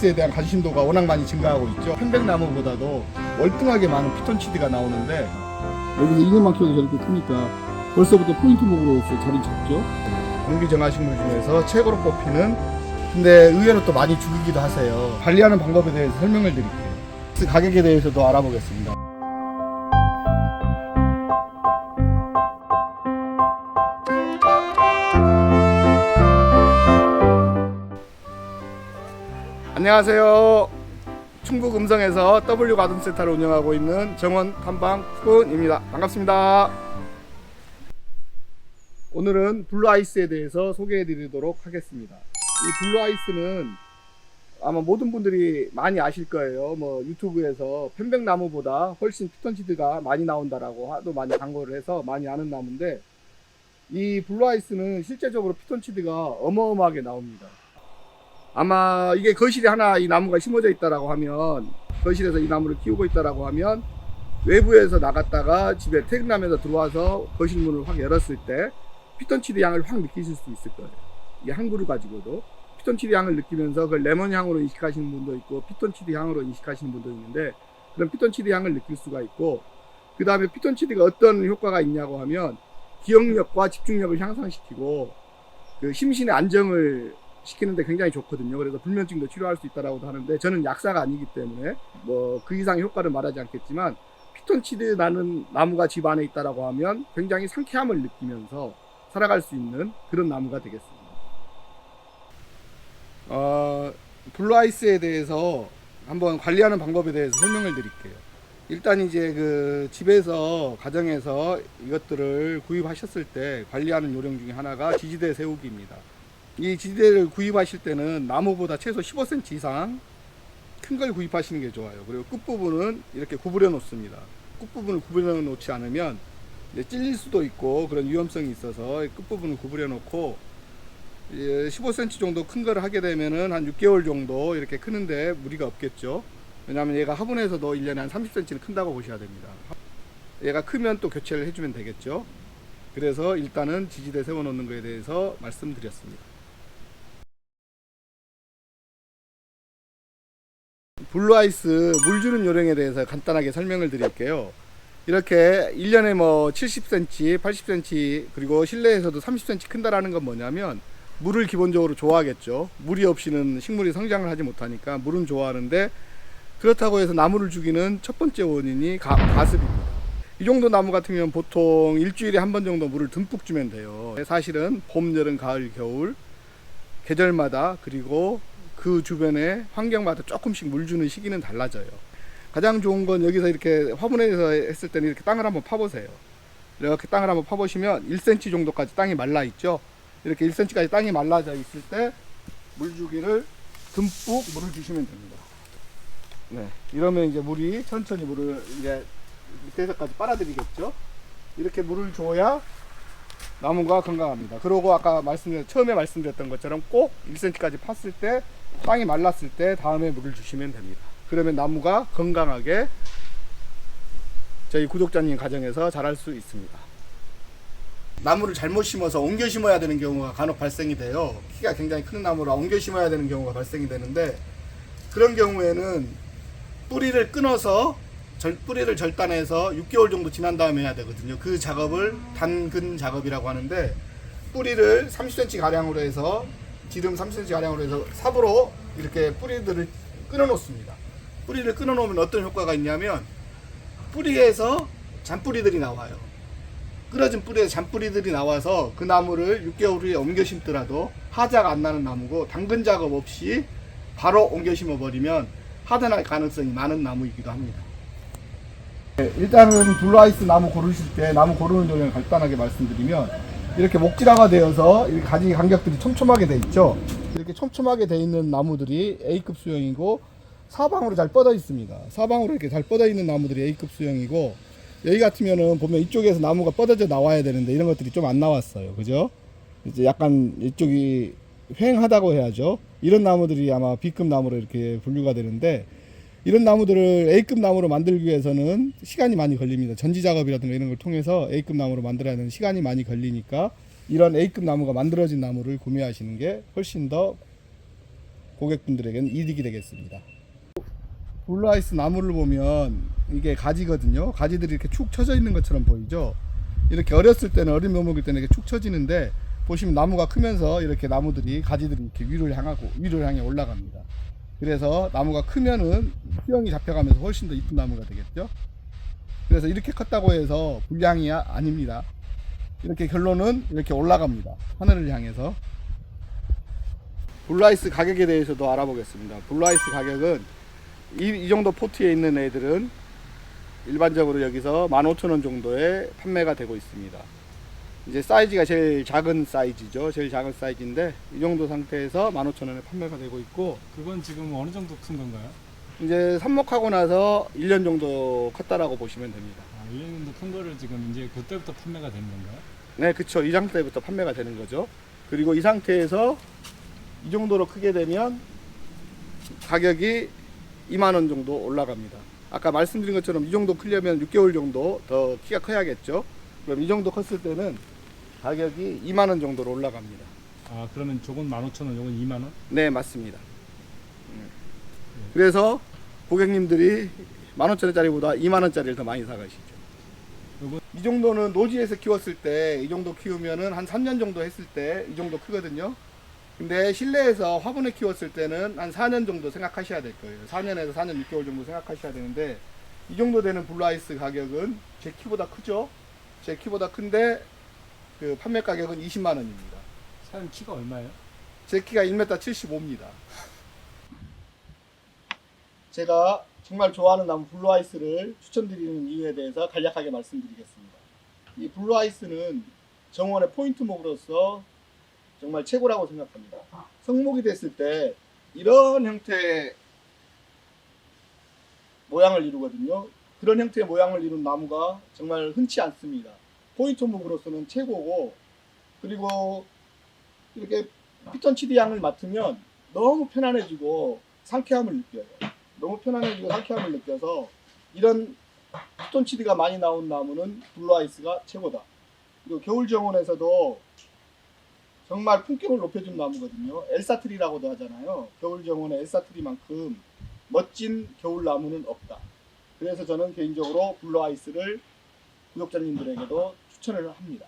블루아이스에 대한 관심도가 워낙 많이 증가하고 있죠. 편백나무보다도 월등하게 많은 피톤치드가 나오는데 여기서 2년만 키워도 저렇게 크니까 벌써부터 포인트목으로서 자리 잡죠. 공기정화식물 중에서 최고로 뽑히는, 근데 의외로 또 많이 죽이기도 하세요. 관리하는 방법에 대해서 설명을 드릴게요. 가격에 대해서도 알아보겠습니다. 안녕하세요. 충북 음성에서 W 가든센터를 운영하고 있는 정원 탐방꾼입니다. 반갑습니다. 오늘은 블루아이스에 대해서 소개해 드리도록 하겠습니다. 이 블루아이스는 아마 모든 분들이 많이 아실 거예요. 뭐 유튜브에서 편백나무보다 훨씬 피톤치드가 많이 나온다라고 하도 많이 광고를 해서 많이 아는 나무인데, 이 블루아이스는 실제적으로 피톤치드가 어마어마하게 나옵니다. 아마 이게 거실에 하나 이 나무가 심어져 있다라고 하면, 거실에서 이 나무를 키우고 있다라고 하면 외부에서 나갔다가 집에 퇴근하면서 들어와서 거실 문을 확 열었을 때 피톤치드 향을 확 느끼실 수 있을 거예요. 이게 한 그루 가지고도 피톤치드 향을 느끼면서 그 레몬 향으로 인식하시는 분도 있고 피톤치드 향으로 인식하시는 분도 있는데, 그런 피톤치드 향을 느낄 수가 있고, 그 다음에 피톤치드가 어떤 효과가 있냐고 하면 기억력과 집중력을 향상시키고 그 심신의 안정을 시키는데 굉장히 좋거든요. 그래서 불면증도 치료할 수 있다라고도 하는데, 저는 약사가 아니기 때문에 뭐 그 이상의 효과를 말하지 않겠지만, 피톤치드 나는 나무가 집 안에 있다라고 하면 굉장히 상쾌함을 느끼면서 살아갈 수 있는 그런 나무가 되겠습니다. 블루아이스에 대해서 한번 관리하는 방법에 대해서 설명을 드릴게요. 일단 이제 그 집에서 가정에서 이것들을 구입하셨을 때 관리하는 요령 중에 하나가 지지대 세우기입니다. 이 지지대를 구입하실 때는 나무보다 최소 15cm 이상 큰 걸 구입하시는 게 좋아요. 그리고 끝부분은 이렇게 구부려 놓습니다. 끝부분을 구부려 놓지 않으면 이제 찔릴 수도 있고 그런 위험성이 있어서 끝부분을 구부려 놓고, 15cm 정도 큰 걸 하게 되면은 한 6개월 정도 이렇게 크는데 무리가 없겠죠. 왜냐하면 얘가 화분에서도 1년에 한 30cm는 큰다고 보셔야 됩니다. 얘가 크면 또 교체를 해주면 되겠죠. 그래서 일단은 지지대 세워 놓는 거에 대해서 말씀드렸습니다. 블루아이스 물 주는 요령에 대해서 간단하게 설명을 드릴게요. 이렇게 1년에 뭐 70cm, 80cm, 그리고 실내에서도 30cm 큰다라는 건 뭐냐면, 물을 기본적으로 좋아하겠죠. 물이 없이는 식물이 성장을 하지 못하니까 물은 좋아하는데, 그렇다고 해서 나무를 죽이는 첫 번째 원인이 가습입니다. 이 정도 나무 같은 경우는 보통 일주일에 한 번 정도 물을 듬뿍 주면 돼요. 사실은 봄, 여름, 가을, 겨울 계절마다, 그리고 그 주변의 환경마다 조금씩 물 주는 시기는 달라져요. 가장 좋은 건 여기서 이렇게 화분에서 했을 때는 이렇게 땅을 한번 파보세요. 이렇게 땅을 한번 파보시면 1cm 정도까지 땅이 말라 있죠. 이렇게 1cm까지 땅이 말라져 있을 때 물주기를 듬뿍 물을 주시면 됩니다. 네, 이러면 이제 물이 천천히 물을 이제 밑에서까지 빨아들이겠죠. 이렇게 물을 줘야 나무가 건강합니다. 그리고 아까 처음에 말씀드렸던 것처럼 꼭 1cm까지 팠을 때, 땅이 말랐을 때 다음에 물을 주시면 됩니다. 그러면 나무가 건강하게 저희 구독자님 가정에서 자랄 수 있습니다. 나무를 잘못 심어서 옮겨 심어야 되는 경우가 간혹 발생이 돼요. 키가 굉장히 큰 나무라 옮겨 심어야 되는 경우가 발생이 되는데, 그런 경우에는 뿌리를 끊어서 뿌리를 절단해서 6개월 정도 지난 다음에 해야 되거든요. 그 작업을 단근 작업이라고 하는데, 뿌리를 30cm 가량으로 해서, 지름 30cm 가량으로 해서 삽으로 이렇게 뿌리들을 끊어 놓습니다. 뿌리를 끊어 놓으면 어떤 효과가 있냐면, 뿌리에서 잔뿌리들이 나와요. 끊어진 뿌리에서 잔뿌리들이 나와서 그 나무를 6개월 후에 옮겨 심더라도 하자가 안 나는 나무고, 당근 작업 없이 바로 옮겨 심어 버리면 하단할 가능성이 많은 나무이기도 합니다. 일단은 블루아이스 나무 고르실 때 나무 고르는 요령을 간단하게 말씀드리면, 이렇게 목질화가 되어서 가지 간격들이 촘촘하게 돼 있죠. 이렇게 촘촘하게 돼 있는 나무들이 A급 수용이고, 사방으로 잘 뻗어 있습니다. 사방으로 이렇게 잘 뻗어 있는 나무들이 A급 수용이고, 여기 같으면은 보면 이쪽에서 나무가 뻗어져 나와야 되는데 이런 것들이 좀 안 나왔어요. 그죠? 이제 약간 이쪽이 휑하다고 해야죠. 이런 나무들이 아마 B급 나무로 이렇게 분류가 되는데, 이런 나무들을 A급 나무로 만들기 위해서는 시간이 많이 걸립니다. 전지 작업이라든가 이런 걸 통해서 A급 나무로 만들어야 하는 시간이 많이 걸리니까, 이런 A급 나무가 만들어진 나무를 구매하시는 게 훨씬 더 고객분들에게는 이득이 되겠습니다. 블루아이스 나무를 보면 이게 가지거든요. 가지들이 이렇게 축 처져 있는 것처럼 보이죠. 이렇게 어렸을 때는, 어린 묘목일 때는 이렇게 축 처지는데, 보시면 나무가 크면서 이렇게 나무들이, 가지들이 이렇게 위를 향해 올라갑니다. 그래서 나무가 크면은 수영이 잡혀가면서 훨씬 더 이쁜 나무가 되겠죠. 그래서 이렇게 컸다고 해서 불량이 아닙니다. 이렇게 결론은 이렇게 올라갑니다. 하늘을 향해서. 블루아이스 가격에 대해서도 알아보겠습니다. 블루아이스 가격은 이 정도 포트에 있는 애들은 일반적으로 여기서 15,000원 정도에 판매가 되고 있습니다. 이제 사이즈가 제일 작은 사이즈죠. 제일 작은 사이즈인데 이 정도 상태에서 15,000원에 판매가 되고 있고, 그건 지금 어느 정도 큰 건가요? 이제 삽목하고 나서 1년 정도 컸다라고 보시면 됩니다. 아, 1년 정도 큰 거를 지금 이제 그때부터 판매가 되는 건가요? 네, 그쵸. 이 상태부터 판매가 되는 거죠. 그리고 이 상태에서 이 정도로 크게 되면 가격이 2만원 정도 올라갑니다. 아까 말씀드린 것처럼 이 정도 크려면 6개월 정도 더 키가 커야겠죠. 그럼 이 정도 컸을 때는 가격이 2만원 정도로 올라갑니다. 아, 그러면 저건 15,000원, 요건 2만원? 네, 맞습니다. 그래서 고객님들이 15,000원짜리보다 2만원짜리를 더 많이 사가시죠. 이 정도는 노지에서 키웠을 때, 이 정도 키우면은 한 3년 정도 했을 때 이 정도 크거든요. 근데 실내에서 화분에 키웠을 때는 한 4년 정도 생각하셔야 될 거예요. 4년에서 4년 6개월 정도 생각하셔야 되는데, 이 정도 되는 블루아이스 가격은 제 키보다 크죠. 제 키보다 큰데 그 판매 가격은 20만 원입니다. 사장님 키가 얼마예요? 제 키가 1m 75입니다. 제가 정말 좋아하는 나무 블루아이스를 추천드리는 이유에 대해서 간략하게 말씀드리겠습니다. 이 블루아이스는 정원의 포인트목으로서 정말 최고라고 생각합니다. 성목이 됐을 때 이런 형태의 모양을 이루거든요. 그런 형태의 모양을 이룬 나무가 정말 흔치 않습니다. 포인트목으로서는 최고고, 그리고 이렇게 피톤치드 향을 맡으면 너무 편안해지고 상쾌함을 느껴요. 너무 편안해지고 상쾌함을 느껴서 이런 피톤치드가 많이 나온 나무는 블루아이스가 최고다. 그리고 겨울 정원에서도 정말 품격을 높여준 나무거든요. 엘사트리라고도 하잖아요. 겨울 정원의 엘사트리만큼 멋진 겨울 나무는 없다. 그래서 저는 개인적으로 블루아이스를 구독자님들에게도 추천을 합니다.